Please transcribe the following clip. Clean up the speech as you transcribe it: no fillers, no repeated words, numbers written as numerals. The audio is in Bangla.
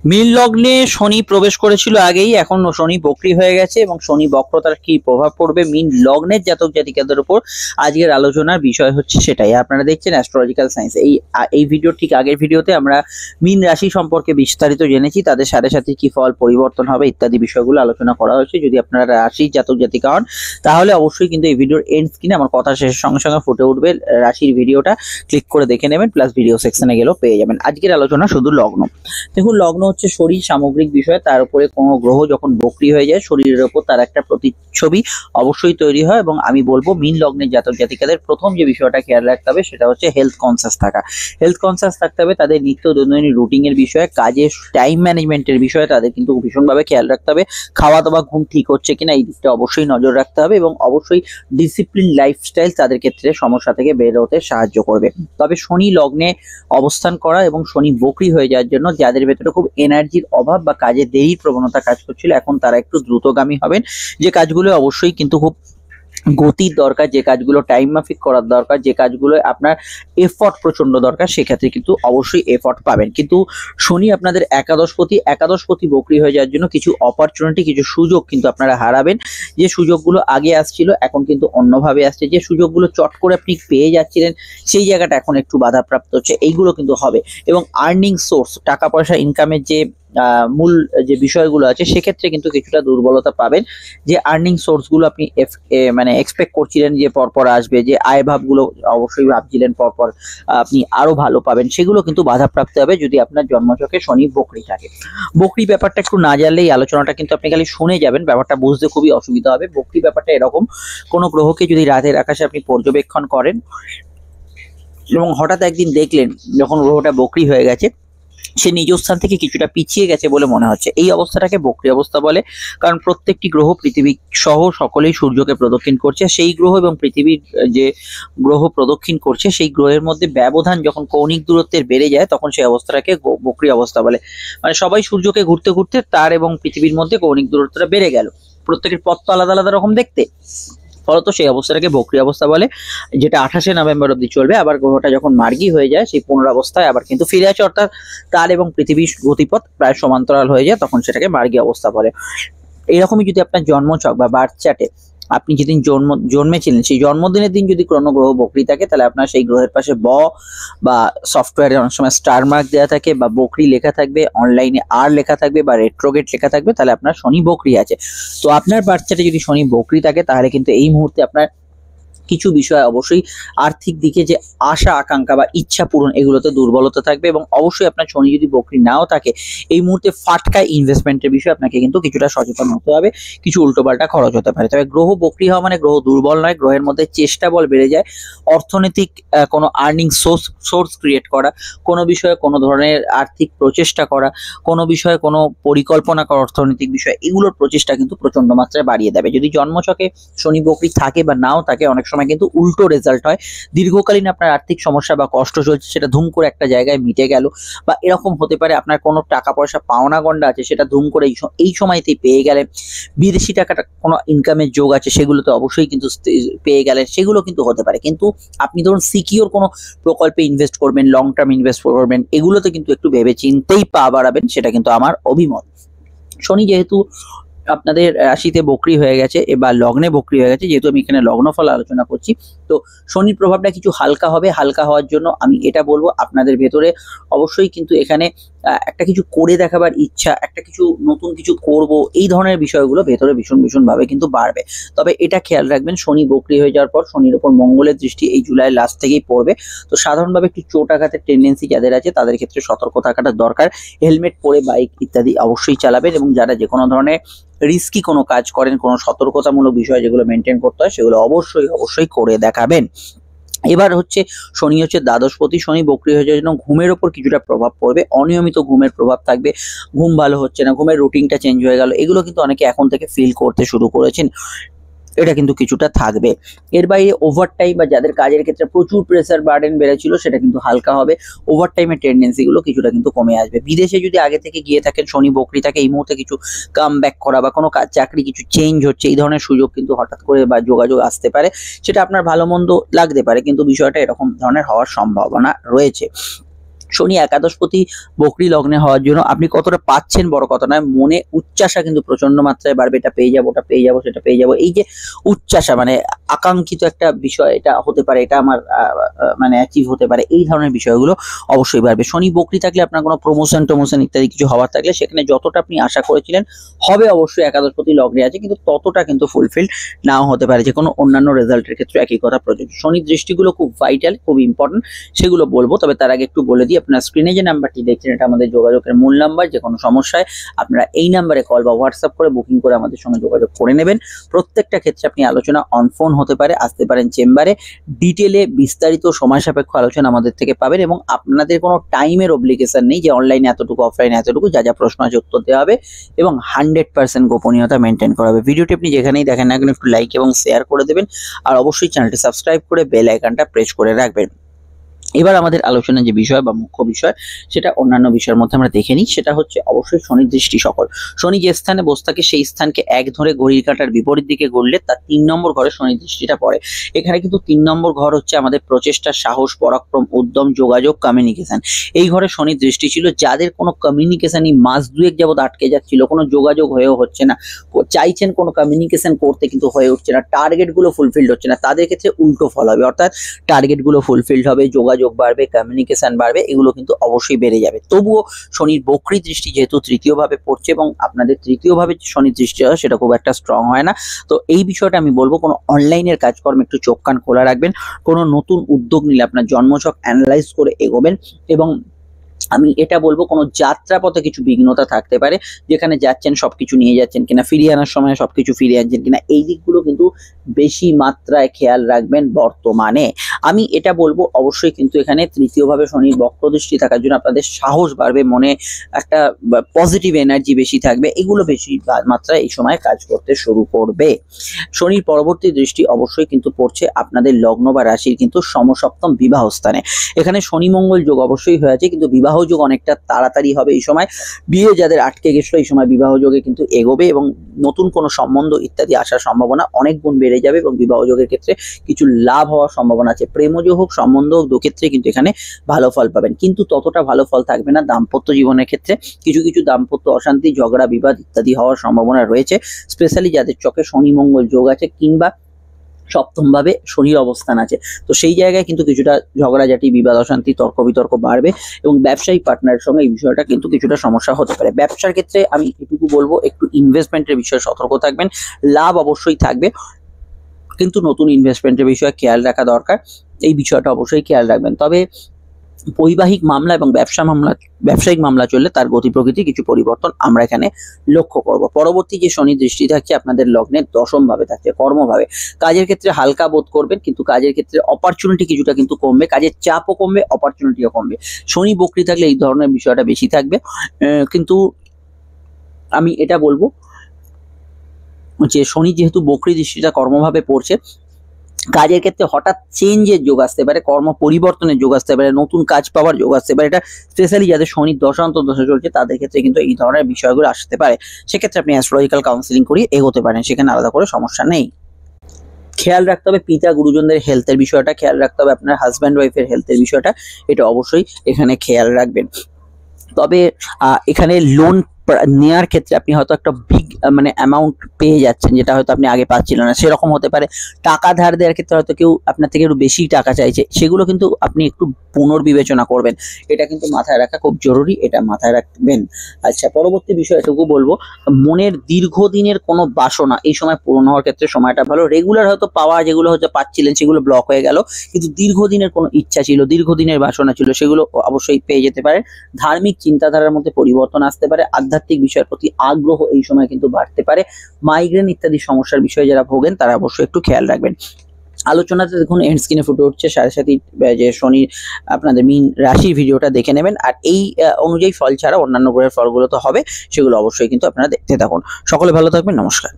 মীন লগ্নে শনি প্রবেশ করেছিল আগেই, এখন শনি বক্রী হয়ে গেছে এবং শনি বক্রতার কি প্রভাব পড়বে মীন লগ্নের জাতক জাতিকাদের উপর আজকের আলোচনার বিষয় হচ্ছে সেটাই। আপনারা দেখছেন অ্যাস্ট্রোলজিক্যাল সায়েন্স। এই ভিডিও ঠিক আগের ভিডিওতে আমরা মীন রাশি সম্পর্কে বিস্তারিত জেনেছি, তাদের সাথে সাথে কি ফল পরিবর্তন হবে ইত্যাদি বিষয়গুলো আলোচনা করা হয়েছে। যদি আপনারা রাশির জাতক জাতিকা হন তাহলে অবশ্যই কিন্তু এই ভিডিওর এন্ড স্ক্রিনে আমার কথা শেষের সঙ্গে সঙ্গে ফুটে উঠবে রাশির ভিডিওটা, ক্লিক করে দেখে নেবেন, প্লাস ভিডিও সেকশনে গেলেও পেয়ে যাবেন। আজকের আলোচনা শুধু লগ্ন। দেখুন, লগ্ন হচ্ছে শরীর সামগ্রিক বিষয়, তার উপরে কোনো গ্রহ যখন বক্রী হয়ে যায় শরীরের উপর তার একটা প্রতিচ্ছবি অবশ্যই তৈরি হয়। এবং আমি বলবো মীন লগ্নের জাতক জাতিকাদের প্রথম যে বিষয়টা খেয়াল রাখতে হবে সেটা হচ্ছে হেলথ কনসিয়াস থাকা। হেলথ কনসিয়াস থাকতে হবে, তাদের নিত্য দৈনন্দিন রুটিনের বিষয়ে, কাজের টাইম ম্যানেজমেন্টের বিষয়ে তাদের কিন্তু ভীষণভাবে খেয়াল রাখতে হবে। খাওয়া দাওয়া ঘুম ঠিক হচ্ছে কিনা এই দিকটা অবশ্যই নজর রাখতে হবে এবং অবশ্যই ডিসিপ্লিন লাইফস্টাইল তাদের ক্ষেত্রে সমস্যা থেকে বের হতে সাহায্য করবে। তবে শনি লগ্নে অবস্থান করা এবং শনি বক্রী হয়ে যাওয়ার জন্য যাদের ভেতরে খুব এনার্জির অভাব বা কাজে দেরির প্রবণতা কাজ করছিল, এখন তারা একটু দ্রুতগামী হবেন। যে কাজগুলো অবশ্যই কিন্তু খুব গতির দরকার, যে কাজগুলো টাইম মাফিক করার দরকার, যে কাজগুলো আপনার এফর্ট প্রচন্ড দরকার, সেক্ষেত্রে কিন্তু অবশ্যই এফর্ট পাবেন। কিন্তু শনি আপনাদের একাদশপতি বক্রী হয়ে যাওয়ার জন্য কিছু অপরচুনিটি, কিছু সুযোগ কিন্তু আপনারা হারাবেন। যে সুযোগগুলো আগে আসছিল এখন কিন্তু অন্যভাবে আসছে। যে সুযোগগুলো চট করে আপনি পেয়ে যাচ্ছিলেন সেই জায়গাটা এখন একটু বাধাপ্রাপ্ত হচ্ছে, এইগুলো কিন্তু হবে। এবং আর্নিং সোর্স, টাকা পয়সা ইনকামের যে মূল যে বিষয়গুলো আছে সেক্ষেত্রে কিন্তু কিছুটা দুর্বলতা পাবেন। যে আর্নিং সোর্সগুলো আপনি মানে এক্সপেক্ট করছিলেন যে পরপর আসবে, যে আয় ভাবগুলো অবশ্যই ভাবছিলেন পরপর আপনি আরো ভালো পাবেন, সেগুলো কিন্তু বাধাপ্রাপ্ত হবে যদি আপনার জন্মছকে শনি বক্রী থাকে। বক্রী ব্যাপারটা একটু না জানলেই আলোচনাটা কিন্তু আপনি খালি শুনে যাবেন, ব্যাপারটা বুঝতে খুবই অসুবিধা হবে। বক্রী ব্যাপারটা এরকম, কোনো গ্রহকে যদি রাতের আকাশে আপনি পর্যবেক্ষণ করেন এবং হঠাৎ একদিন দেখলেন যখন গ্রহটা বক্রী হয়ে গেছে সে নিজ স্থান থেকে কিছুটা পিছিয়ে গেছে বলে মনে হচ্ছে, এই অবস্থাটাকে বক্রী অবস্থা বলে। কারণ প্রত্যেকটি গ্রহ পৃথিবী সহ সকলেই সূর্যকে প্রদক্ষিণ করছে। সেই গ্রহ এবং পৃথিবীর যে গ্রহ প্রদক্ষিণ করছে সেই গ্রহের মধ্যে ব্যবধান যখন কৌণিক দূরত্বের বেড়ে যায় তখন সেই অবস্থাটাকে বক্রী অবস্থা বলে। মানে সবাই সূর্যকে ঘুরতে ঘুরতে তার এবং পৃথিবীর মধ্যে কৌণিক দূরত্বটা বেড়ে গেল, প্রত্যেকের পথ তো আলাদা আলাদা রকম দেখতে, ফলত সেই অবস্থাটাকে বক্রী অবস্থা বলে, যেটা 28শে নভেম্বর অব্দি চলবে। আবার গ্রহটা যখন মার্গী হয়ে যায় সেই পুনরাবস্থায় আবার কিন্তু ফিরে আসে, অর্থাৎ তার এবং পৃথিবীর গতিপথ প্রায় সমান্তরাল হয়ে যায়, তখন সেটাকে মার্গী অবস্থা বলে। এইরকমই যদি আপনার জন্মছক বা বার্থ চার্টে আপনি যেদিন জন্মেছিলেন সেই জন্মদিনের দিন যদি কোনো গ্রহ বক্রী থাকে তাহলে আপনার সেই গ্রহের পাশে বা সফটওয়্যারে অনেক সময় স্টার মার্ক দেওয়া থাকে বা বক্রী লেখা থাকবে, অনলাইনে আর লেখা থাকবে বা রেট্রোগেট লেখা থাকবে, তাহলে আপনার শনি বক্রী আছে। তো আপনার বার্থ চার্টে যদি শনি বক্রী থাকে তাহলে কিন্তু এই মুহূর্তে আপনার কিছু বিষয় অবশ্যই আর্থিক দিকে যে আশা আকাঙ্ক্ষা বা ইচ্ছা পূরণ এগুলোতে দুর্বলতা থাকবে। এবং অবশ্যই আপনার শনি যদি বক্রী নাও থাকে এই মুহূর্তে ফাটকা ইনভেস্টমেন্টের বিষয়ে আপনাকে কিন্তু কিছুটা সচেতন হতে হবে, কিছু উল্টোপাল্টা খরচ হতে পারে। তবে গ্রহ বক্রী হওয়া মানে গ্রহ দুর্বল নয়, গ্রহের মধ্যে চেষ্টা বল বেড়ে যায়। অর্থনৈতিক কোনো আর্নিং সোর্স ক্রিয়েট করা, কোনো বিষয়ে কোনো ধরনের আর্থিক প্রচেষ্টা করা, কোনো বিষয়ে কোনো পরিকল্পনা করা, অর্থনৈতিক বিষয় এগুলোর প্রচেষ্টা কিন্তু প্রচন্ড মাত্রায় বাড়িয়ে দেবে। যদি জন্মছকে শনি বক্রী থাকে বা নাও থাকে অনেক সময় কিন্তু উল্টো রেজাল্ট হয়। দীর্ঘকালীন আপনার আর্থিক সমস্যা বা কষ্ট চলছে সেটা ধুম করে একটা জায়গায় মিটে গেল, বা এরকম হতে পারে আপনার কোনো টাকা পয়সা পাওনা গন্ডা আছে সেটা ধুম করে এই সময়তেই পেয়ে গেলেন। বিদেশি টাকাটা কোনো ইনকামের যোগ আছে সেগুলো তো অবশ্যই কিন্তু পেয়ে গেলেন, সেগুলো কিন্তু হতে পারে। কিন্তু আপনি ধরুন সিকিওর কোনো প্রকল্পে ইনভেস্ট করবেন, লং টার্ম ইনভেস্ট করবেন, এগুলোতে কিন্তু একটু ভেবে চিন্তেই পা বাড়াবেন, সেটা কিন্তু আমার অভিমত। শনি যেহেতু আপনাদের রাশিতে বক্রী হয়ে গেছে বা লগ্নে বক্রী হয়ে গেছে, যেহেতু আমি এখানে লগ্নফল আলোচনা করছি, তো শনির প্রভাবটা কিছু হালকা হবে। হালকা হওয়ার জন্য আমি এটা বলবো আপনাদের ভেতরে অবশ্যই কিন্তু এখানে একটা কিছু করে দেখাবার ইচ্ছা, একটা কিছু নতুন কিছু করব, এই ধরনের বিষয়গুলো ভেতরে ভীষণ ভীষণভাবে কিন্তু বাড়বে। তবে এটা খেয়াল রাখবেন শনি বক্রী হয়ে যাওয়ার পর শনির উপর মঙ্গলের দৃষ্টি এই জুলাই লাস্ট থেকেই পড়বে। তো সাধারণভাবে একটু চোট আঘাতের টেন্ডেন্সি যাদের আছে তাদের ক্ষেত্রে সতর্ক থাকাটা দরকার। হেলমেট পরে বাইক ইত্যাদি অবশ্যই চালাবেন এবং যারা যে কোনো ধরনের রিস্কি কোনো কাজ করেন, কোনো সতর্কতামূলক বিষয় যেগুলো মেনটেন করতে হয় সেগুলো অবশ্যই অবশ্যই করে দেখাবেন। এবার হচ্ছে শনি হচ্ছে দ্বাদশপতি, শনি বক্রী হয়ে যাওয়ার জন্য ঘুমের ওপর কিছুটা প্রভাব পড়বে, অনিয়মিত ঘুমের প্রভাব থাকবে, ঘুম ভালো হচ্ছে না, ঘুমের রুটিনটা চেঞ্জ হয়ে গেল, এগুলো কিন্তু অনেকে এখন থেকে ফিল করতে শুরু করেছেন, এটা কিন্তু কিছুটা থাকবে। এর বাইরে ওভারটাইম বা যাদের কাজের ক্ষেত্রে প্রচুর প্রেসার বার্ডেন বেড়েছিল সেটা কিন্তু হালকা হবে, ওভারটাইমের টেন্ডেন্সিগুলো কিছুটা কিন্তু কমে আসবে। বিদেশে যদি আগে থেকে গিয়ে থাকেন শনি বক্রী থাকে, এই মুহূর্তে কিছু কাম ব্যাক করা বা কোনো কাজ চাকরি কিছু চেঞ্জ হচ্ছে এই ধরনের সুযোগ কিন্তু হঠাৎ করে বা যোগাযোগ আসতে পারে, সেটা আপনার ভালো মন্দ লাগতে পারে কিন্তু বিষয়টা এরকম ধরনের হওয়ার সম্ভাবনা রয়েছে। শনি একাদশপতি বকরি লগ্নে হওয়ার জন্য আপনি কতটা পাচ্ছেন বড় কথা নয়, মনে উচ্চাসা কিন্তু প্রচন্ড মাত্রায় বাড়বে। এটা পেয়ে যাবো, ওটা পেয়ে যাবো, সেটা পেয়ে যাবো, এই যে উচ্চাসা মানে আকাঙ্ক্ষিত একটা বিষয়, এটা হতে পারে, এটা আমার মানে অ্যাচিভ হতে পারে, এই ধরনের বিষয়গুলো অবশ্যই বাড়বে। শনি বকরি থাকলে আপনার কোনো প্রমোশন টমোশন ইত্যাদি কিছু হওয়ার থাকলে সেখানে যতটা আপনি আশা করেছিলেন হবে, অবশ্যই একাদশপতি লগ্নে আছে, কিন্তু ততটা কিন্তু ফুলফিল নাও হতে পারে। যে কোনো অন্যান্য রেজাল্টের ক্ষেত্রে একই কথা প্রযোজ্য। শনির দৃষ্টিগুলো খুব ভাইটাল, খুব ইম্পর্টেন্ট, সেগুলো বলবো। তবে তার আগে একটু বলে দিই, আপনার স্ক্রিনে যে নাম্বারটি দেখছেন এটা আমাদের যোগাযোগের মূল নাম্বার। যে কোনো সমস্যায় আপনারা এই নাম্বারে কল বা হোয়াটসঅ্যাপ করে বুকিং করে আমাদের সঙ্গে যোগাযোগ করে নেবেন। প্রত্যেকটা ক্ষেত্রে আপনি আলোচনা অন ফোন হতে পারে, আসতে পারেন চেম্বারে, ডিটেলে বিস্তারিত সময় সাপেক্ষ আলোচনা আমাদের থেকে পাবেন, এবং আপনাদের কোনো টাইমের অব্লিগেশন নেই যে অনলাইনে এতটুকু, অফলাইনে এতটুকু, যা যা প্রশ্ন আছে উত্তর দেওয়া হবে এবং 100% গোপনীয়তা মেনটেন করা হবে। ভিডিওটি আপনি যেখানেই দেখেন না কেন একটু লাইক এবং শেয়ার করে দেবেন, আর অবশ্যই চ্যানেলটি সাবস্ক্রাইব করে বেল আইকনটা প্রেস করে রাখবেন। এবার আমাদের আলোচনার যে বিষয় বা মুখ্য বিষয়, সেটা অন্যান্য বিষয়ের মধ্যে আমরা দেখে নিই। সেটা হচ্ছে অবশ্যই শনির দৃষ্টি সকল। শনি যে স্থানে বসে থাকে সেই স্থানকে এক ধরে ঘড়ির কাঁটার বিপরীত দিকে গড়লে তার 3 নম্বর ঘরে শনির দৃষ্টিটা পড়ে। এখানে কিন্তু 3 নম্বর ঘর হচ্ছে আমাদের প্রচেষ্টা, সাহস, পরাক্রম, উদ্যম, যোগাযোগ, কমিউনিকেশন। এই ঘরে শনির দৃষ্টি ছিল। যাদের কোনো কমিউনিকেশনই মাস দুয়েক যাবত আটকে যাচ্ছিল, কোনো যোগাযোগ হয়েও হচ্ছে না, চাইছেন কোনো কমিউনিকেশন করতে কিন্তু হয়ে উঠছে না, টার্গেটগুলো ফুলফিলড হচ্ছে না, তাদের ক্ষেত্রে উল্টো ফল হবে। অর্থাৎ টার্গেটগুলো ফুলফিলড হবে, যোগাযোগ বাড়বে, কমিউনিকেশন বাড়বে, এগুলো কিন্তু অবশ্যই বেড়ে যাবে। তবুও শনির বকরি দৃষ্টি যেহেতু তৃতীয়ভাবে পড়ছে, এবং আপনাদের তৃতীয়ভাবে শনির দৃষ্টি হয় সেটা খুব একটা স্ট্রং হয় না। তো এই বিষয়টা আমি বলবো, কোনো অনলাইনের কাজকর্মে একটু চোখ কান খোলা রাখবেন। কোনো নতুন উদ্যোগ নিলে আপনার জন্মছক অ্যানালাইজ করে এগোবেন, এবং আমি এটা বলবো কোনো যাত্রাপথে কিছু বিঘ্নতা থাকতে পারে, যেখানে যাচ্ছেন সবকিছু নিয়ে যাচ্ছেন কিনা, ফিরিয়ে আনার সময় সবকিছু ফিরিয়ে আনছেন কিনা, এই দিকগুলো কিন্তু বেশি মাত্রায় খেয়াল রাখবেন বর্তমানে। আমি এটা বলবো অবশ্যই কিন্তু এখানে তৃতীয়ভাবে শনির বক্রদৃষ্টি থাকার জন্য আপনাদের সাহস বাড়বে, মনে একটা পজিটিভ এনার্জি বেশি থাকবে, এগুলো বেশি মাত্রায় এই সময় কাজ করতে শুরু করবে। শনির পরবর্তী দৃষ্টি অবশ্যই কিন্তু পড়ছে আপনাদের লগ্ন বা রাশির কিন্তু সমসপ্তম বিবাহ স্থানে। এখানে শনি মঙ্গল যোগ অবশ্যই হয়েছে, কিন্তু বিবাহ যোগ অনেকটা তাড়াতাড়ি হবে এই সময়। বিয়ে যাদের আটকে গেছিল এই সময় বিবাহ যোগে কিন্তু এগোবে, এবং নতুন কোনো সম্বন্ধ ইত্যাদি আসার সম্ভাবনা অনেক গুণ বেড়ে যাবে, এবং বিবাহ যোগের ক্ষেত্রে কিছু লাভ হওয়ার সম্ভাবনা আছে। প্রেমযোগ হোক, সম্বন্ধ হোক, দুক্ষেত্রে কিন্তু এখানে ভালো ফল পাবেন, কিন্তু ততটা ভালো ফল থাকবে না দাম্পত্য জীবনের ক্ষেত্রে। কিছু কিছু দাম্পত্য অশান্তি, ঝগড়া, বিবাদ ইত্যাদি হওয়ার সম্ভাবনা রয়েছে, স্পেশালি যাদের চোখে শনি মঙ্গল যোগ আছে কিংবা সপ্তম ভাবে শনির অবস্থান আছে। তো সেই জায়গায় কিন্তু কিছুটা ঝগড়াঝাটি, বিবাদ, অশান্তি, তর্ক বিতর্ক বাড়বে, এবং ব্যবসায়িক পার্টনারের সঙ্গে এই বিষয়টা কিন্তু কিছুটা সমস্যা হতে পারে। ব্যবসার ক্ষেত্রে আমি এটুকু বলবো, একটু ইনভেস্টমেন্টের বিষয়ে সতর্ক থাকবেন। লাভ অবশ্যই থাকবে, কিন্তু নতুন ইনভেস্টমেন্টের বিষয়ে খেয়াল রাখা দরকার, এই বিষয়টা অবশ্যই খেয়াল রাখবেন। তবে বৈবাহিক মামলা এবং ব্যবসায়িক মামলা চললে তার গতি প্রকৃতি কিছু পরিবর্তন আমরা এখানে লক্ষ্য করব। পরবর্তী যে শনি দৃষ্টি থাকছে আপনাদের লগ্নের দশম ভাবে থাকছে, কর্মভাবে। কাজের ক্ষেত্রে হালকা বোধ করবেন, কিন্তু কাজের ক্ষেত্রে অপরচুনিটি কিছুটা কিন্তু কমবে, কাজের চাপও কমবে, অপরচুনিটিও কমবে। শনি বকরি থাকলে এই ধরনের বিষয়টা বেশি থাকবে, কিন্তু আমি এটা বলবো যে শনি যেহেতু বকরি দৃষ্টিটা কর্মভাবে পড়ছে, কাজের ক্ষেত্রে হঠাৎ চেঞ্জের যোগ আসতে পারে, কর্ম পরিবর্তনের যোগ আসতে পারে, নতুন কাজ পাওয়ার যোগ আসতে পারে। এটা স্পেশালি যাদের শনির দশা চলছে তাদের ক্ষেত্রে কিন্তু এই ধরনের বিষয়গুলো আসতে পারে। সেক্ষেত্রে আপনি অ্যাস্ট্রোলজিক্যাল কাউন্সিলিং করিয়ে এগোতে পারেন, সেখানে আলাদা করে সমস্যা নেই। খেয়াল রাখতে হবে পিতা গুরুজনদের হেলথের বিষয়টা, খেয়াল রাখতে হবে আপনার হাজব্যান্ড ওয়াইফের হেলথের বিষয়টা, এটা অবশ্যই এখানে খেয়াল রাখবেন। তবে এখানে লোন নেওয়ার ক্ষেত্রে আপনি হয়তো একটা বিগ মানে অ্যামাউন্ট পেয়ে যাচ্ছেন, যেটা হয়তো আপনি আগে পাচ্ছিলেন না, সেরকম হতে পারে। টাকা ধার দেওয়ার ক্ষেত্রে হয়তো কেউ আপনার থেকে একটু বেশি টাকা চাইছে, সেগুলো কিন্তু আপনি একটু পুনর্বিবেচনা করবেন, এটা কিন্তু মাথায় রাখা খুব জরুরি, এটা মাথায় রাখবেন। আচ্ছা, পরবর্তী বিষয় এটুকু বলবো, মনের দীর্ঘদিনের কোনো বাসনা এই সময় পূরণ হওয়ার ক্ষেত্রে সময়টা ভালো। রেগুলার হয়তো পাওয়া যেগুলো হয়তো পাচ্ছিলেন সেগুলো ব্লক হয়ে গেল, কিন্তু দীর্ঘদিনের কোনো ইচ্ছা ছিল, দীর্ঘদিনের বাসনা ছিল, সেগুলো অবশ্যই পেয়ে যেতে পারে। ধার্মিক চিন্তাধারার মধ্যে পরিবর্তন আসতে পারে, আধ্যাত্মিক বিষয়ের প্রতি আগ্রহ এই সময় কিন্তু বাড়তে পারে। মাইগ্রেন ইত্যাদি সমস্যার বিষয়ে যারা ভোগেন তারা অবশ্যই একটু খেয়াল রাখবেন। আলোচনাতে দেখুন এন্ড স্ক্রিনে ফুটে উঠছে 7.5 যে শনি আপনাদের মীন রাশির ভিডিওটা দেখে নেবেন, আর এই অনুযায়ী ফল ছাড়া অন্যান্য গ্রহের ফলগুলো তো হবে, সেগুলো অবশ্যই কিন্তু আপনারা দেখতে থাকুন। সকলে ভালো থাকবেন, নমস্কার।